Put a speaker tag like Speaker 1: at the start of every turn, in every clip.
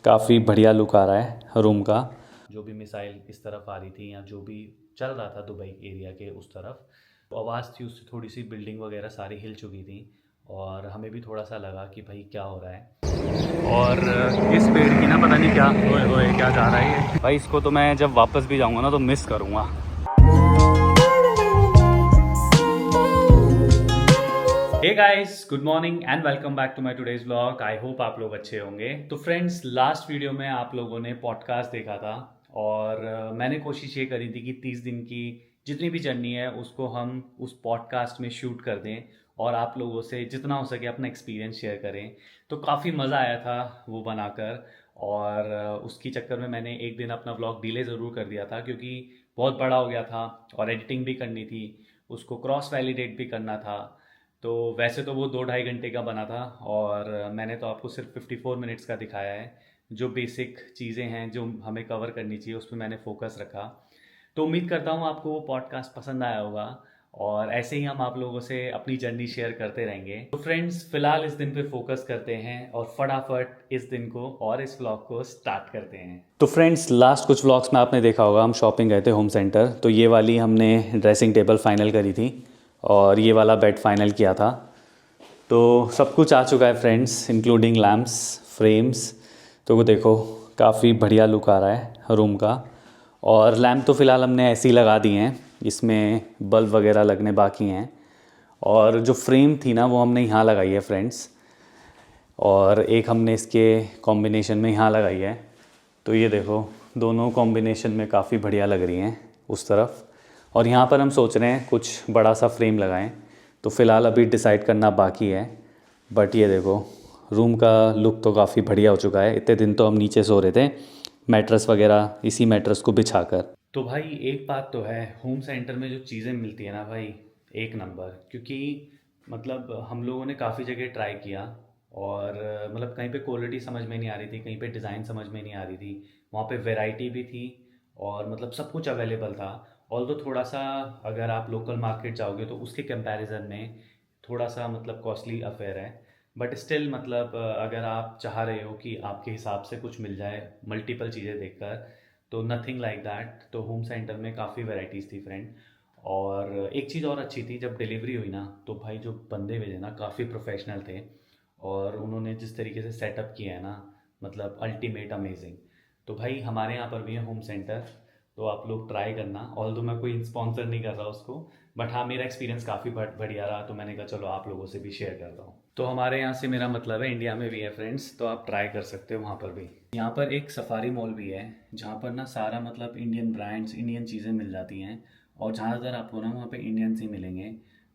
Speaker 1: काफ़ी बढ़िया लुक आ रहा है रूम का। जो भी मिसाइल इस तरफ आ रही थी या जो भी चल रहा था दुबई एरिया के उस तरफ, तो आवाज़ थी उससे थोड़ी सी बिल्डिंग वगैरह सारी हिल चुकी थी और हमें भी थोड़ा सा लगा कि भाई क्या हो रहा है। और इस पेड़ की ना पता नहीं क्या ओए क्या जा रहा है ये भाई, इसको तो मैं जब वापस भी जाऊँगा ना तो मिस करूँगा। Hey guys, good morning and welcome back to my today's vlog. I hope आप लोग अच्छे होंगे। तो फ्रेंड्स, लास्ट वीडियो में आप लोगों ने पॉडकास्ट देखा था और मैंने कोशिश ये करी थी कि 30 दिन की जितनी भी जर्नी है उसको हम उस पॉडकास्ट में शूट कर दें और आप लोगों से जितना हो सके अपना एक्सपीरियंस शेयर करें। तो काफ़ी मज़ा आया था वो बनाकर और उसकी चक्कर में मैंने एक दिन अपना व्लॉग डिले ज़रूर कर दिया था क्योंकि बहुत बड़ा हो गया था और एडिटिंग भी करनी थी, उसको क्रॉस वैलिडेट भी करना था। तो वैसे तो वो 2 ढाई घंटे का बना था और मैंने तो आपको सिर्फ 54 मिनट्स का दिखाया है। जो बेसिक चीज़ें हैं जो हमें कवर करनी चाहिए उस पर मैंने फोकस रखा। तो उम्मीद करता हूँ आपको वो पॉडकास्ट पसंद आया होगा और ऐसे ही हम आप लोगों से अपनी जर्नी शेयर करते रहेंगे। तो फ्रेंड्स, फिलहाल इस दिन पे फोकस करते हैं और फटाफट इस दिन को और इस व्लॉग को स्टार्ट करते हैं। तो फ्रेंड्स, लास्ट कुछ व्लॉग्स में आपने देखा होगा हम शॉपिंग गए थे होम सेंटर। तो ये वाली हमने ड्रेसिंग टेबल फाइनल करी थी और ये वाला बेड फाइनल किया था। तो सब कुछ आ चुका है फ्रेंड्स, इंक्लूडिंग लैम्प्स, फ्रेम्स। तो वो देखो, काफ़ी बढ़िया लुक आ रहा है रूम का। और लैम्प तो फ़िलहाल हमने ऐसे ही लगा दिए हैं, इसमें बल्ब वगैरह लगने बाकी हैं। और जो फ्रेम थी ना वो हमने यहाँ लगाई है फ्रेंड्स, और एक हमने इसके कॉम्बिनेशन में यहाँ लगाई है। तो ये देखो, दोनों कॉम्बिनेशन में काफ़ी बढ़िया लग रही हैं उस तरफ। और यहाँ पर हम सोच रहे हैं कुछ बड़ा सा फ्रेम लगाएं। तो फ़िलहाल अभी डिसाइड करना बाकी है। बट ये देखो, रूम का लुक तो काफ़ी बढ़िया हो चुका है। इतने दिन तो हम नीचे सो रहे थे मैट्रेस वगैरह, इसी मैट्रेस को बिछाकर। तो भाई एक बात तो है, होम सेंटर में जो चीज़ें मिलती है ना भाई, एक नंबर। क्योंकि मतलब हम लोगों ने काफ़ी जगह ट्राई किया और मतलब कहीं पे क्वालिटी समझ में नहीं आ रही थी, कहीं पे डिज़ाइन समझ में नहीं आ रही थी। वहाँ पे वैरायटी भी थी और मतलब सब कुछ अवेलेबल था। ऑल तो थोड़ा सा अगर आप लोकल मार्केट जाओगे तो उसके कंपैरिजन में थोड़ा सा मतलब कॉस्टली अफेयर है। बट स्टिल मतलब अगर आप चाह रहे हो कि आपके हिसाब से कुछ मिल जाए मल्टीपल चीज़ें देखकर, तो नथिंग लाइक दैट। तो होम सेंटर में काफ़ी वैरायटीज़ थी फ्रेंड। और एक चीज़ और अच्छी थी, जब डिलीवरी हुई ना तो भाई जो बंदे भेजे ना काफ़ी प्रोफेशनल थे और उन्होंने जिस तरीके से सेटअप किया है ना, मतलब अल्टीमेट अमेजिंग। तो भाई हमारे यहाँ पर भी है होम सेंटर, तो आप लोग ट्राई करना। ऑल दो मैं कोई स्पॉन्सर नहीं कर रहा उसको, बट हाँ मेरा एक्सपीरियंस काफ़ी बढ़िया रहा तो मैंने कहा चलो आप लोगों से भी शेयर करता हूँ। तो हमारे यहाँ से मेरा मतलब है इंडिया में भी है फ्रेंड्स, तो आप ट्राई कर सकते हो वहाँ पर भी। यहाँ पर एक सफारी मॉल भी है जहाँ पर ना सारा मतलब इंडियन ब्रांड्स, इंडियन चीज़ें मिल जाती हैं और ज़्यादातर आपको ना वहाँ पे इंडियंस ही मिलेंगे।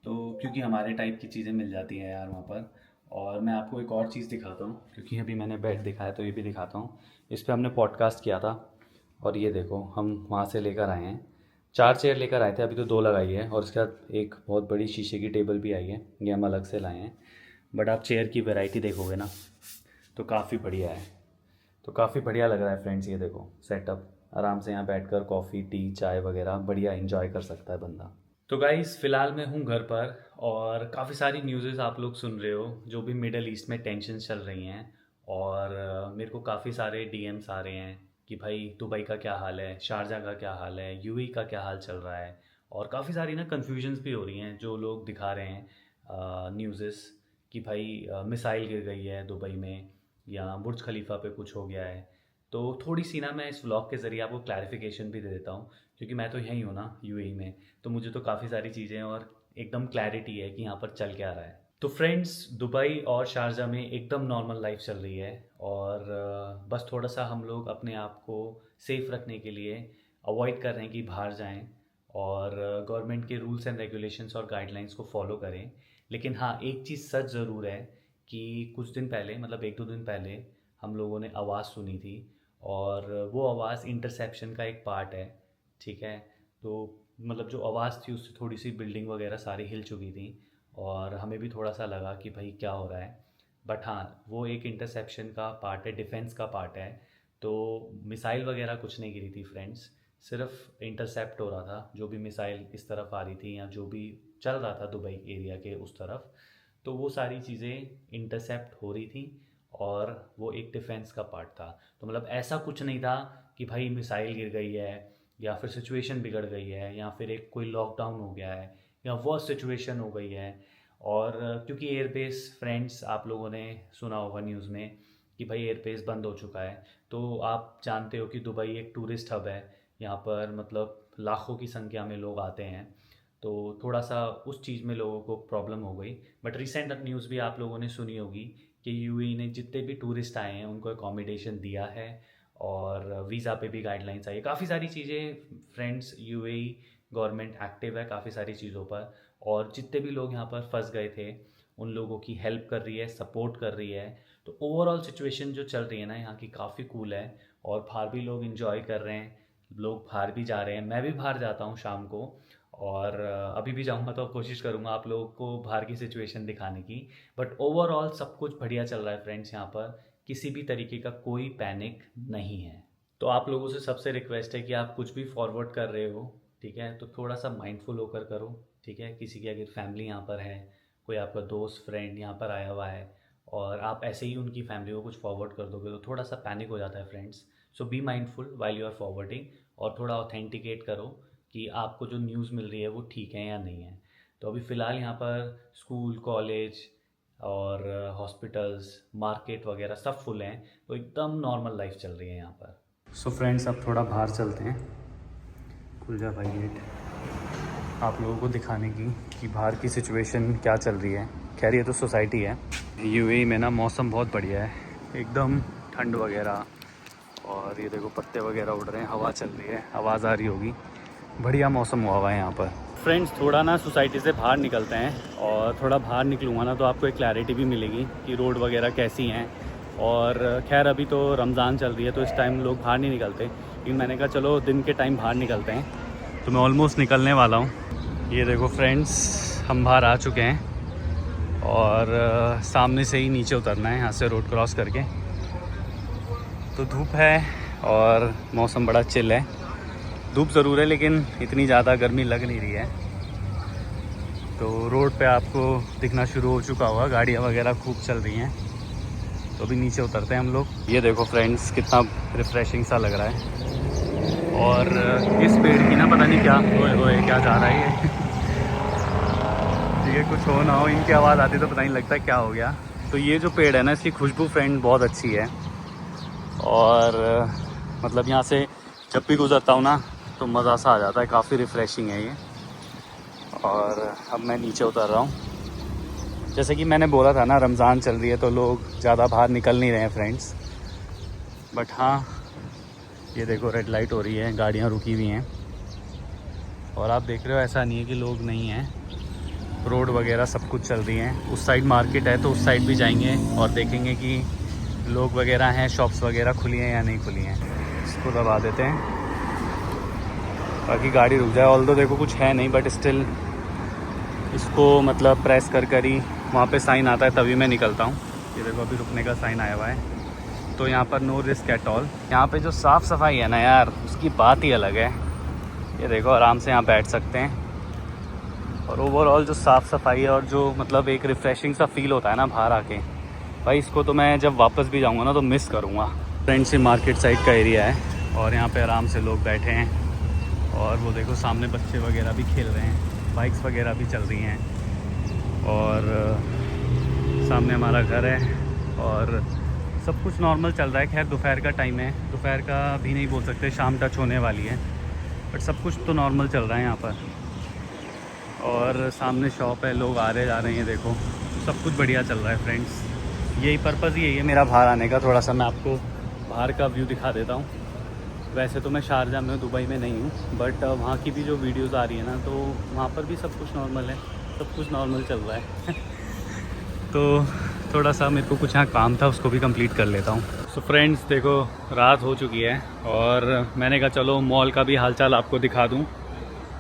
Speaker 1: तो क्योंकि हमारे टाइप की चीज़ें मिल जाती हैं यार वहाँ पर। और मैं आपको एक और चीज़ दिखाता हूँ, क्योंकि अभी मैंने बेड दिखाया तो ये भी दिखाता हूँ। इस पर हमने पॉडकास्ट किया था और ये देखो हम वहाँ से लेकर आए हैं। 4 चेयर लेकर आए थे, अभी तो 2 लगाई है और उसके बाद एक बहुत बड़ी शीशे की टेबल भी आई है, ये हम अलग से लाए हैं। बट आप चेयर की वैरायटी देखोगे ना तो काफ़ी बढ़िया है। तो काफ़ी बढ़िया लग रहा है फ्रेंड्स, ये देखो सेटअप। आराम से यहाँ बैठकर कॉफ़ी, टी, चाय वगैरह बढ़िया एंजॉय कर सकता है बंदा। तो गाइस, फ़िलहाल मैं हूँ घर पर और काफ़ी सारी न्यूज़ेस आप लोग सुन रहे हो जो भी मिडल ईस्ट में टेंशन चल रही हैं। और मेरे को काफ़ी सारे डीएम्स आ रहे हैं कि भाई दुबई का क्या हाल है, शारजा का क्या हाल है, यूएई का क्या हाल चल रहा है। और काफ़ी सारी ना कन्फ्यूजन्स भी हो रही हैं, जो लोग दिखा रहे हैं न्यूज़ेस कि भाई मिसाइल गिर गई है दुबई में या बुर्ज खलीफा पे कुछ हो गया है। तो थोड़ी सी ना मैं इस व्लॉग के ज़रिए आपको क्लैरिफिकेशन भी दे देता हूँ, क्योंकि मैं तो यहीं हूँ ना यूएई में। तो मुझे तो काफ़ी सारी चीज़ें और एकदम क्लैरिटी है कि यहाँ पर चल क्या रहा है। तो फ्रेंड्स, दुबई और शारजा में एकदम नॉर्मल लाइफ चल रही है और बस थोड़ा सा हम लोग अपने आप को सेफ़ रखने के लिए अवॉइड कर रहे हैं कि बाहर जाएं और गवर्नमेंट के रूल्स एंड रेगुलेशंस और गाइडलाइंस को फॉलो करें। लेकिन हाँ, एक चीज़ सच ज़रूर है कि कुछ दिन पहले, मतलब 1-2 दिन पहले, हम लोगों ने आवाज़ सुनी थी और वो आवाज़ इंटरसेप्शन का एक पार्ट है। ठीक है। तो मतलब जो आवाज़ थी उससे थोड़ी सी बिल्डिंग वगैरह सारी हिल चुकी थी और हमें भी थोड़ा सा लगा कि भाई क्या हो रहा है। बट हाँ, वो एक इंटरसेप्शन का पार्ट है, डिफेंस का पार्ट है। तो मिसाइल वगैरह कुछ नहीं गिरी थी फ्रेंड्स, सिर्फ इंटरसेप्ट हो रहा था। जो भी मिसाइल इस तरफ आ रही थी या जो भी चल रहा था दुबई एरिया के उस तरफ, तो वो सारी चीज़ें इंटरसेप्ट हो रही थी और वो एक डिफेंस का पार्ट था। तो मतलब ऐसा कुछ नहीं था कि भाई मिसाइल गिर गई है या फिर सिचुएशन बिगड़ गई है या फिर एक कोई लॉकडाउन हो गया है या वर्स्ट सिचुएशन हो गई है। और क्योंकि एयरबेस फ्रेंड्स आप लोगों ने सुना होगा न्यूज़ में कि भाई एयरबेस बंद हो चुका है। तो आप जानते हो कि दुबई एक टूरिस्ट हब है, यहाँ पर मतलब लाखों की संख्या में लोग आते हैं। तो थोड़ा सा उस चीज़ में लोगों को प्रॉब्लम हो गई। बट रिसेंट न्यूज़ भी आप लोगों ने सुनी होगी कि यूएई ने जितने भी टूरिस्ट आए हैं उनको अकोमोडेशन दिया है और वीज़ा पे भी गाइडलाइंस आई है। काफ़ी सारी चीज़ें फ्रेंड्स, यूएई गवर्नमेंट एक्टिव है काफ़ी सारी चीज़ों पर। और जितने भी लोग यहाँ पर फंस गए थे उन लोगों की हेल्प कर रही है, सपोर्ट कर रही है। तो ओवरऑल सिचुएशन जो चल रही है ना यहाँ की काफ़ी कूल है। और बाहर भी लोग इन्जॉय कर रहे हैं, लोग बाहर भी जा रहे हैं। मैं भी बाहर जाता हूँ शाम को और अभी भी जाऊँगा तो कोशिश करूँगा आप लोगों को बाहर की सिचुएशन दिखाने की। बट ओवरऑल सब कुछ बढ़िया चल रहा है फ्रेंड्स, यहाँ पर किसी भी तरीके का कोई पैनिक नहीं है। तो आप लोगों से सबसे रिक्वेस्ट है कि आप कुछ भी फॉरवर्ड कर रहे हो, ठीक है, तो थोड़ा सा माइंडफुल होकर करो, ठीक है। किसी की अगर फैमिली यहाँ पर है, कोई आपका दोस्त फ्रेंड यहाँ पर आया हुआ है और आप ऐसे ही उनकी फैमिली को कुछ फॉरवर्ड कर दोगे तो थोड़ा सा पैनिक हो जाता है friends. So be mindful while you are forwarding और थोड़ा ऑथेंटिकेट करो कि आपको जो न्यूज़ मिल रही है वो ठीक है या नहीं है। तो अभी फ़िलहाल यहाँ पर स्कूल, कॉलेज और हॉस्पिटल्स, मार्केट वगैरह सब फुल हैं। तो एकदम नॉर्मल लाइफ चल रही है यहाँ पर। सो फ्रेंड्स अब थोड़ा बाहर चलते हैं। खुल जा भाई गेट, आप लोगों को दिखाने की कि बाहर की सिचुएशन क्या चल रही है। खैर ये तो सोसाइटी है। यूएई में ना मौसम बहुत बढ़िया है, एकदम ठंड वगैरह। और ये देखो पत्ते वगैरह उड़ रहे हैं, हवा चल रही है, आवाज़ आ रही होगी। बढ़िया मौसम हुआ हुआ है यहाँ पर। फ्रेंड्स थोड़ा ना सोसाइटी से बाहर निकलते हैं और थोड़ा बाहर निकलूँगा ना तो आपको एक क्लैरिटी भी मिलेगी कि रोड वगैरह कैसी हैं। और खैर अभी तो रमज़ान चल रही है तो इस टाइम लोग बाहर नहीं निकलते, लेकिन मैंने कहा चलो दिन के टाइम बाहर निकलते हैं। तो मैं ऑलमोस्ट निकलने वाला हूँ। ये देखो फ्रेंड्स हम बाहर आ चुके हैं और सामने से ही नीचे उतरना है यहाँ से रोड क्रॉस करके। तो धूप है और मौसम बड़ा चिल है। धूप ज़रूर है लेकिन इतनी ज़्यादा गर्मी लग नहीं रही है। तो रोड पे आपको दिखना शुरू हो चुका होगा, गाड़ियाँ वगैरह खूब चल रही हैं। तो अभी नीचे उतरते हैं हम लोग। ये देखो फ्रेंड्स कितना रिफ़्रेशिंग सा लग रहा है। और इस पेड़ की ना पता नहीं क्या ओए क्या जा रहा है ये ठीक है, कुछ हो ना हो, इनकी आवाज़ आती तो पता नहीं लगता क्या हो गया। तो ये जो पेड़ है ना इसकी खुशबू फ्रेंड बहुत अच्छी है। और मतलब यहाँ से जब भी गुजरता हूँ ना तो मज़ा सा आ जाता है, काफ़ी रिफ़्रेशिंग है ये। और अब मैं नीचे उतर रहा हूँ। जैसे कि मैंने बोला था ना रमज़ान चल रही है तो लोग ज़्यादा बाहर निकल नहीं रहे हैं फ्रेंड्स। बट हाँ ये देखो रेड लाइट हो रही है, गाड़ियाँ रुकी हुई हैं। और आप देख रहे हो ऐसा नहीं है कि लोग नहीं हैं, रोड वगैरह सब कुछ चल रही हैं। उस साइड मार्केट है तो उस साइड भी जाएंगे और देखेंगे कि लोग वगैरह हैं, शॉप्स वगैरह खुली हैं या नहीं खुली हैं। इसको दबा देते हैं ताकि गाड़ी रुक जाए। ऑल्दो देखो कुछ है नहीं बट स्टिल इसको मतलब प्रेस कर कर ही वहाँ पे साइन आता है तभी मैं निकलता हूँ। ये देखो अभी रुकने का साइन आया हुआ है। तो यहाँ पर नो रिस्क एट ऑल। यहाँ पे जो साफ़ सफाई है ना यार उसकी बात ही अलग है। ये देखो आराम से यहाँ बैठ सकते हैं। और ओवरऑल जो साफ़ सफाई है और जो मतलब एक रिफ़्रेशिंग सा फील होता है ना बाहर आके, भाई इसको तो मैं जब वापस भी जाऊँगा ना तो मिस करूँगा। फ्रेंड्स ये मार्केट साइड का एरिया है और यहाँ पे आराम से लोग बैठे हैं। और वो देखो सामने बच्चे वगैरह भी खेल रहे हैं, बाइक्स वगैरह भी चल रही हैं। और सामने हमारा घर है और सब कुछ नॉर्मल चल रहा है। खैर दोपहर का टाइम है, दोपहर का भी नहीं बोल सकते, शाम टच होने वाली है। बट सब कुछ तो नॉर्मल चल रहा है यहाँ पर। और सामने शॉप है, लोग आ रहे जा रहे हैं, देखो सब कुछ बढ़िया चल रहा है फ्रेंड्स। यही पर्पज़ यही है मेरा बाहर आने का। थोड़ा सा मैं आपको बाहर का व्यू दिखा देता हूँ। वैसे तो मैं शारजा में, दुबई में नहीं हूँ, बट वहाँ की भी जो वीडियोज़ आ रही है ना तो वहाँ पर भी सब कुछ नॉर्मल है, सब कुछ नॉर्मल चल रहा है तो थोड़ा सा मेरे को कुछ यहाँ काम था उसको भी कंप्लीट कर लेता हूँ। सो फ्रेंड्स देखो रात हो चुकी है और मैंने कहा चलो मॉल का भी हालचाल आपको दिखा दूँ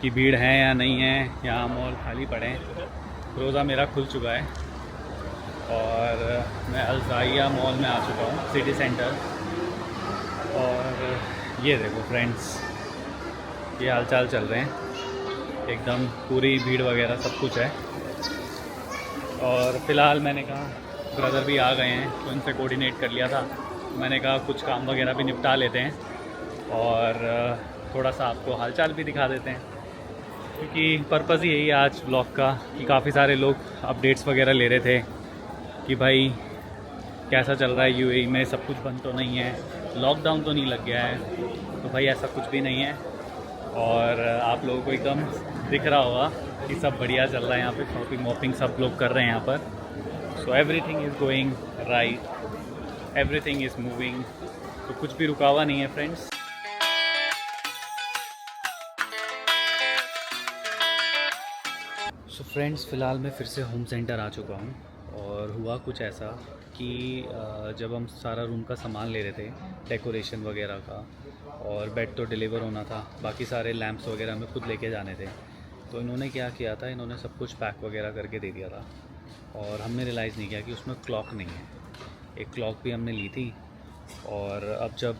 Speaker 1: कि भीड़ है या नहीं है। यहाँ मॉल खाली पड़े हैं, रोज़ा मेरा खुल चुका है और मैं अल्ज़ाहिया मॉल में आ चुका हूँ, सिटी सेंटर। और ये देखो फ्रेंड्स ये हालचाल चल रहे हैं, एकदम पूरी भीड़ वगैरह सब कुछ है। और फ़िलहाल मैंने कहा ब्रदर भी आ गए हैं तो इनसे कोऑर्डिनेट कर लिया था। मैंने कहा कुछ काम वगैरह भी निपटा लेते हैं और थोड़ा सा आपको हालचाल भी दिखा देते हैं, क्योंकि पर्पज़ ही यही है आज ब्लॉग का कि काफ़ी सारे लोग अपडेट्स वगैरह ले रहे थे कि भाई कैसा चल रहा है यूएई में, सब कुछ बंद तो नहीं है, लॉकडाउन तो नहीं लग गया है। तो भाई ऐसा कुछ भी नहीं है और आप लोगों को एकदम दिख रहा होगा कि सब बढ़िया चल रहा है यहाँ पे, शॉपिंग वॉपिंग सब लोग कर रहे हैं यहाँ पर। So everything is going right, everything is moving, तो कुछ भी रुका हुआ नहीं है फ्रेंड्स। सो फ्रेंड्स, फ़िलहाल मैं फिर से होम सेंटर आ चुका हूँ और हुआ कुछ ऐसा कि जब हम सारा रूम का सामान ले रहे थे, डेकोरेशन वगैरह का, और बेड तो डिलीवर होना था, बाकी सारे लैंप्स वगैरह हमें खुद लेके जाने थे, तो इन्होंने क्या किया था, इन्होंने सब कुछ पैक वगैरह करके दे दिया था और हमने रियलाइज़ नहीं किया कि उसमें क्लॉक नहीं है। एक क्लॉक भी हमने ली थी और अब जब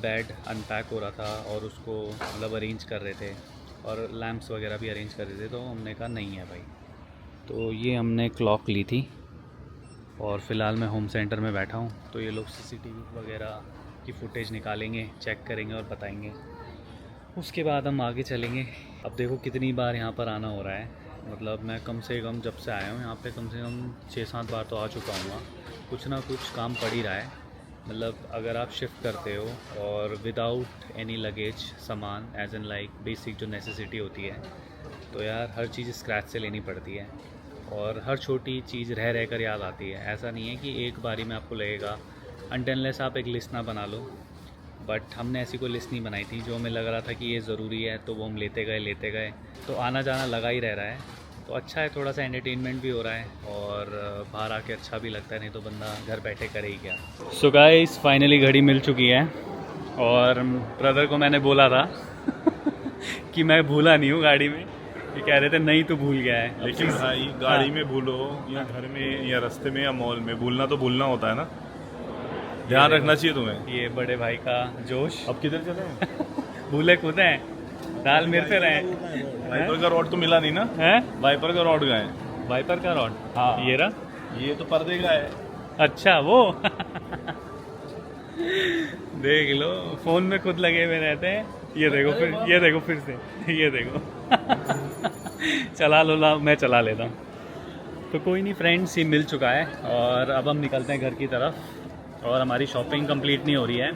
Speaker 1: बेड अनपैक हो रहा था और उसको मतलब अरेंज कर रहे थे और लैंप्स वगैरह भी अरेंज कर रहे थे, तो हमने कहा नहीं है भाई। तो ये हमने क्लॉक ली थी और फ़िलहाल मैं होम सेंटर में बैठा हूँ, तो ये लोग सीसीटीवी वगैरह की फुटेज निकालेंगे, चेक करेंगे और बताएंगे। उसके बाद हम आगे चलेंगे। अब देखो कितनी बार यहाँ पर आना हो रहा है, मतलब मैं कम से कम जब से आया हूँ यहाँ पे कम से कम 6-7 बार तो आ चुका हूँ। कुछ ना कुछ काम पड़ ही रहा है, मतलब अगर आप शिफ्ट करते हो और विदाउट एनी लगेज सामान, एज एन लाइक बेसिक जो नेसेसिटी होती है, तो यार हर चीज़ स्क्रैच से लेनी पड़ती है और हर छोटी चीज़ रह रह कर याद आती है। ऐसा नहीं है कि एक बारी में आपको लगेगा, अनटिल आप एक लिस्ट ना बना लो। बट हमने ऐसी कोई लिस्ट नहीं बनाई थी, जो हमें लग रहा था कि ये ज़रूरी है तो वो हम लेते गए, तो आना जाना लगा ही रह रहा है। तो अच्छा है, थोड़ा सा एंटरटेनमेंट भी हो रहा है और बाहर आके अच्छा भी लगता है, नहीं तो बंदा घर बैठे करे ही क्या। सो गाइस, फाइनली घड़ी मिल चुकी है और ब्रदर को मैंने बोला था कि मैं भूला नहीं हूँ गाड़ी में, ये कह रहे थे नहीं तो भूल गया है।
Speaker 2: लेकिन भाई गाड़ी में भूलो या घर में या रास्ते में या मॉल में, भूलना तो भूलना होता है ना, ध्यान रखना चाहिए तुम्हें।
Speaker 1: ये बड़े भाई का जोश।
Speaker 2: अब किधर चले?
Speaker 1: भूले खुद हैं, दाल मिलते रहे।
Speaker 2: वाइपर का रॉड तो मिला नहीं ना?
Speaker 1: है
Speaker 2: वाइपर का रॉड गए।
Speaker 1: वाइपर का रॉड,
Speaker 2: हाँ
Speaker 1: ये रहा।
Speaker 2: ये तो पर्दे का है।
Speaker 1: अच्छा वो देख लो, फोन में खुद लगे हुए रहते हैं। ये देखो फिर, ये देखो फिर से, ये देखो चला लो, ला मैं चला लेता हूँ। तो कोई नहीं फ्रेंड्स, ये मिल चुका है और अब हम निकलते हैं घर की तरफ। और हमारी शॉपिंग कंप्लीट नहीं हो रही है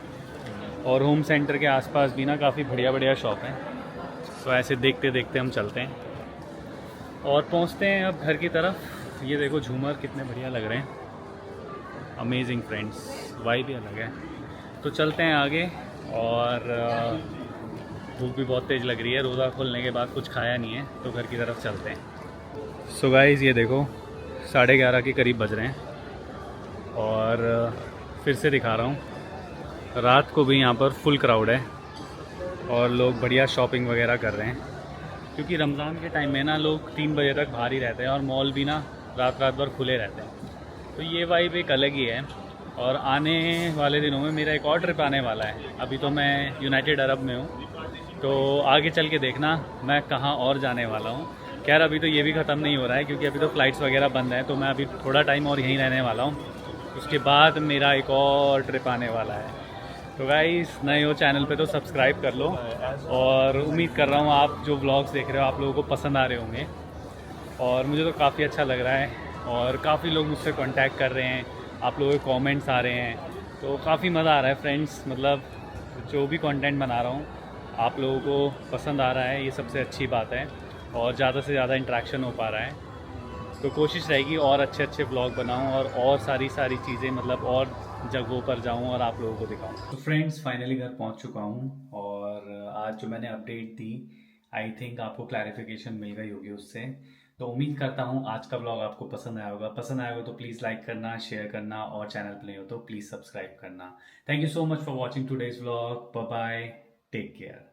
Speaker 1: और होम सेंटर के आसपास भी ना काफ़ी बढ़िया शॉप हैं, तो ऐसे देखते देखते हम चलते हैं और पहुंचते हैं अब घर की तरफ। ये देखो झूमर कितने बढ़िया लग रहे हैं, अमेजिंग फ्रेंड्स, वाइब भी अलग है। तो चलते हैं आगे और भूख भी बहुत तेज़ लग रही है, रोज़ा खोलने के बाद कुछ खाया नहीं है, तो घर की तरफ चलते हैं। सो गाइस, ये देखो 11:30 के करीब बज रहे हैं और फिर से दिखा रहा हूँ, रात को भी यहाँ पर फुल क्राउड है और लोग बढ़िया शॉपिंग वगैरह कर रहे हैं, क्योंकि रमज़ान के टाइम में ना लोग 3 बजे तक बाहर ही रहते हैं और मॉल भी ना रात भर खुले रहते हैं। तो ये वाइब एक अलग ही है और आने वाले दिनों में मेरा एक और ट्रिप आने वाला है। अभी तो मैं यूनाइटेड अरब में हूँ, तो आगे चल के देखना मैं कहाँ और जाने वाला हूँ। खैर अभी तो ये भी ख़त्म नहीं हो रहा है, क्योंकि अभी तो फ़्लाइट्स वगैरह बंद हैं, तो मैं अभी थोड़ा टाइम और यहीं रहने वाला हूँ। उसके बाद मेरा एक और ट्रिप आने वाला है। तो गाइस, नए हो चैनल पे तो सब्सक्राइब कर लो और उम्मीद कर रहा हूँ आप जो व्लॉग्स देख रहे हो आप लोगों को पसंद आ रहे होंगे और मुझे तो काफ़ी अच्छा लग रहा है और काफ़ी लोग मुझसे कांटेक्ट कर रहे हैं, आप लोगों के कमेंट्स आ रहे हैं, तो काफ़ी मज़ा आ रहा है फ्रेंड्स। मतलब जो भी कंटेंट बना रहा हूँ आप लोगों को पसंद आ रहा है, ये सबसे अच्छी बात है और ज़्यादा से ज़्यादा इंटरेक्शन हो पा रहा है। तो कोशिश रहेगी और अच्छे व्लॉग बनाऊँ और सारी चीज़ें, मतलब और जगहों पर जाऊं और आप लोगों को दिखाऊं। तो फ्रेंड्स, फाइनली घर पहुंच चुका हूं और आज जो मैंने अपडेट दी, आई थिंक आपको क्लैरिफिकेशन मिल गई होगी उससे। तो उम्मीद करता हूं आज का व्लॉग आपको पसंद आया होगा। तो प्लीज़ लाइक करना, शेयर करना और चैनल पे नहीं हो तो प्लीज़ सब्सक्राइब करना। Thank you so much for watching today's vlog. Bye bye, take care.